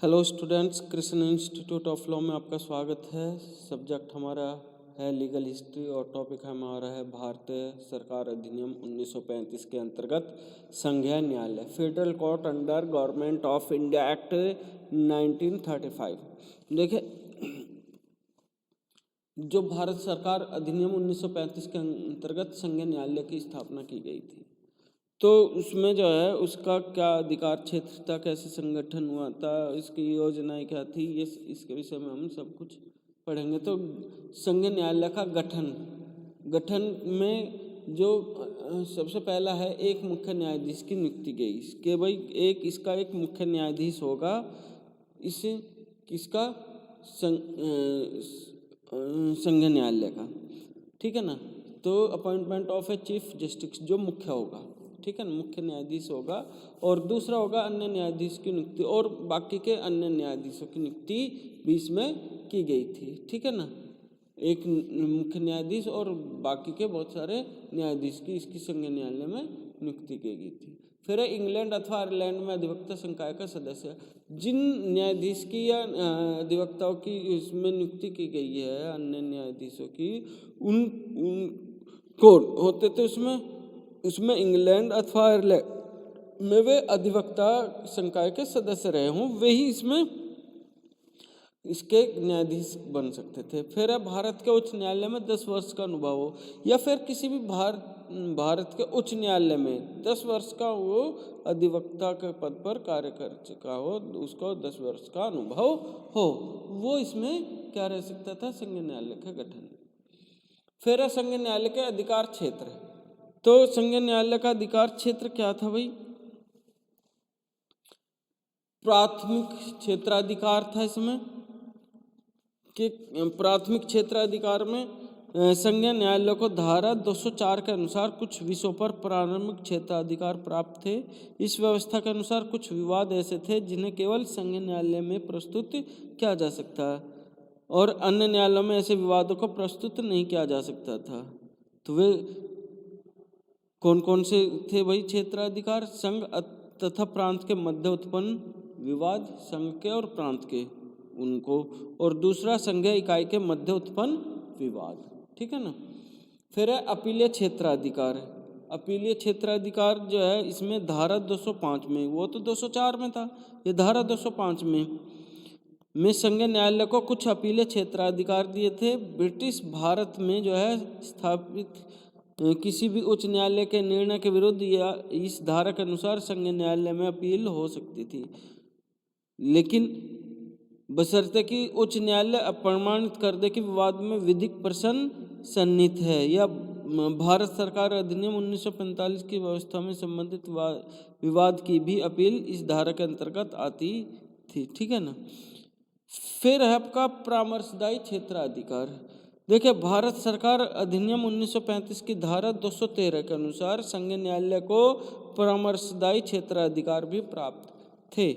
Hello students, Krishna institute of law में आपका स्वागत है। सब्जेक्ट हमारा है लीगल हिस्ट्री और टॉपिक हमारा है भारतीय सरकार अधिनियम 1935 के अंतर्गत संघीय न्यायालय, federal court under government of India act 1935। देखिए, जो भारत सरकार अधिनियम 1935 के अंतर्गत संघीय न्यायालय की स्थापना की गई थी, तो उसमें जो है उसका क्या अधिकार क्षेत्र था, कैसे संगठन हुआ था, इसकी योजनाएं क्या थी, ये इसके विषय में हम सब कुछ पढ़ेंगे। तो संघीय न्यायालय का गठन में जो सबसे पहला है, एक मुख्य न्यायाधीश की नियुक्ति गई कि भाई इसका एक मुख्य न्यायाधीश होगा। इस किसका संघीय न्यायालय का, ठीक है ना। तो appointment of a chief justice, जो मुख्य होगा, ठीक है ना, मुख्य न्यायाधीश होगा। और दूसरा होगा अन्य न्यायाधीश की नियुक्ति, और बाकी के अन्य न्यायाधीशों की नियुक्ति बीच में की गई थी, ठीक है ना। एक मुख्य न्यायाधीश और बाकी के बहुत सारे न्यायाधीश की इसकी संघीय न्यायालय में नियुक्ति की गई थी। फिर इंग्लैंड अथवा आयरलैंड में अधिवक्ता संकाय का सदस्य, जिन न्यायाधीश की या अधिवक्ताओं की इसमें नियुक्ति की गई है अन्य न्यायाधीशों की, उन कौन होते थे उसमें इंग्लैंड अथवा आयरलैंड में वे अधिवक्ता संकाय के सदस्य रहे हों, वे ही इसमें इसके न्यायाधीश बन सकते थे। फिर है भारत के उच्च न्यायालय में 10 वर्ष का अनुभव हो, या फिर किसी भी भारत के उच्च न्यायालय में 10 वर्ष का वो अधिवक्ता के पद पर कार्य कर चुका हो, उसको 10 वर्ष का अनुभव हो, वो इसमें क्या रह सकता था, संघीय न्यायालय का गठन। फिर है संघीय न्यायालय के अधिकार क्षेत्र। तो संघीय न्यायालय का अधिकार क्षेत्र क्या था भाई? प्राथमिक क्षेत्राधिकार था इसमें, कि प्राथमिक क्षेत्राधिकार में संघीय न्यायालय को धारा 204 के अनुसार कुछ विषयों पर प्रारंभिक क्षेत्राधिकार प्राप्त थे। इस व्यवस्था के अनुसार कुछ विवाद ऐसे थे जिन्हें केवल संघीय न्यायालय में प्रस्तुत किया जा सकता है, और अन्य न्यायालयों में ऐसे विवादों को प्रस्तुत नहीं किया जा सकता था। तो वे कौन कौन से थे भाई क्षेत्राधिकार? संघ तथा प्रांत के मध्य उत्पन्न विवाद, संघ के और प्रांत के उनको, और दूसरा संघीय इकाई के मध्य उत्पन्न विवाद, ठीक है ना। फिर है अपीलीय क्षेत्राधिकार। अपीलीय क्षेत्राधिकार जो है, इसमें धारा 205 में, वो तो 204 में था, ये धारा 205 में संघीय न्यायालय को कुछ अपीलीय क्षेत्राधिकार दिए थे। ब्रिटिश भारत में जो है स्थापित किसी भी उच्च न्यायालय के निर्णय के विरुद्ध या इस धारा के अनुसार संघीय न्यायालय में अपील हो सकती थी, लेकिन बशर्ते कि उच्च न्यायालय अप्रमाणित कर दे कि विवाद में विधिक प्रश्न सन्निहित है, या भारत सरकार अधिनियम 1945 की व्यवस्था में संबंधित विवाद की भी अपील इस धारा के अंतर्गत आती थी, ठीक है ना। फिर है आपका परामर्शदायी क्षेत्राधिकार। देखिए, भारत सरकार अधिनियम 1935 की धारा 213 के अनुसार संघीय न्यायालय को परामर्शदायी क्षेत्राधिकार भी प्राप्त थे।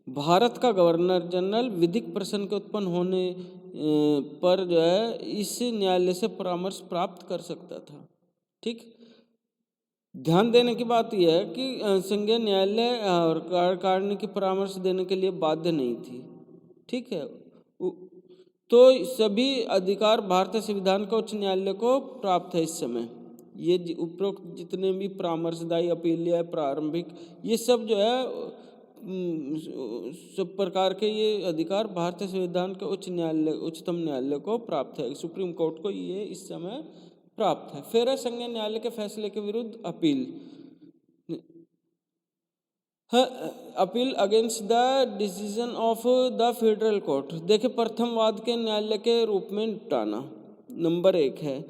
भारत का गवर्नर जनरल विधिक प्रश्न के उत्पन्न होने पर जो है इस न्यायालय से परामर्श प्राप्त कर सकता था, ठीक। ध्यान देने की बात यह है कि संघीय न्यायालय और कार्यकारिणी की परामर्श देने के लिए बाध्य नहीं थी, ठीक है। तो सभी अधिकार भारतीय संविधान के उच्च न्यायालय को प्राप्त है इस समय। ये उपरोक्त जितने भी परामर्शदायी, अपीलीय, प्रारंभिक, ये सब जो है सब प्रकार के ये अधिकार भारतीय संविधान के उच्चतम न्यायालय को प्राप्त है, सुप्रीम कोर्ट को ये इस समय प्राप्त है। फिर है संघीय न्यायालय के फैसले के विरुद्ध appeal. Appeal against the decision of the federal court. देखिए, प्रथम वाद के न्यायालय के रूप में निपटाना नंबर 1 है।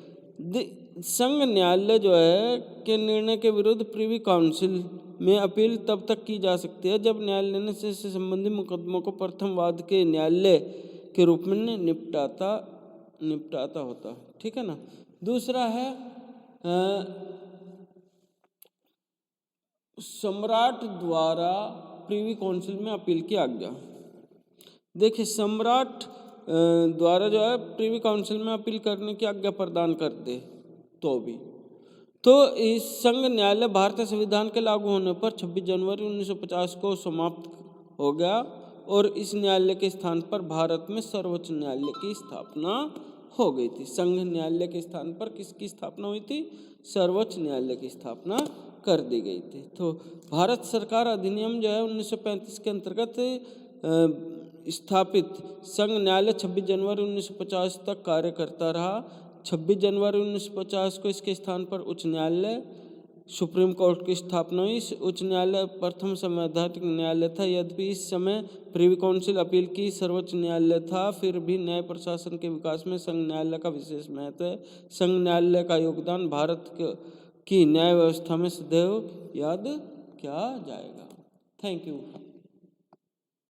संघ न्यायालय जो है के निर्णय के विरुद्ध प्रिवी काउंसिल में अपील तब तक की जा सकती है जब न्यायालय से संबंधित मुकदमों को प्रथम वाद के न्यायालय के रूप में निपटाता होता, ठीक है ना। दूसरा है सम्राट द्वारा प्रिवी काउंसिल में अपील की आज्ञा। देखिए, सम्राट द्वारा जो है प्रिवी काउंसिल में अपील करने की आज्ञा प्रदान कर दे तो इस संघ न्यायालय भारतीय संविधान के लागू होने पर 26 जनवरी 1950 को समाप्त हो गया, और इस न्यायालय के स्थान पर भारत में सर्वोच्च न्यायालय की स्थापना हो गई थी। संघ न्यायालय के स्थान पर किसकी स्थापना हुई थी? सर्वोच्च न्यायालय की स्थापना कर दी गई थी। तो भारत सरकार अधिनियम जो है 1935 के अंतर्गत स्थापित संघ न्यायालय 26 जनवरी 1950 तक कार्य करता रहा। 26 जनवरी 1950 को इसके स्थान पर उच्च न्यायालय सुप्रीम कोर्ट की स्थापना हुई। उच्च न्यायालय प्रथम संवैधानिक न्यायालय था, यद्यपि इस समय प्रिवी काउंसिल अपील की सर्वोच्च न्यायालय था। फिर भी न्याय प्रशासन के विकास में संघ न्यायालय का विशेष महत्व है। संघ न्यायालय का योगदान भारत की न्याय व्यवस्था में सदैव याद किया जाएगा। Thank you.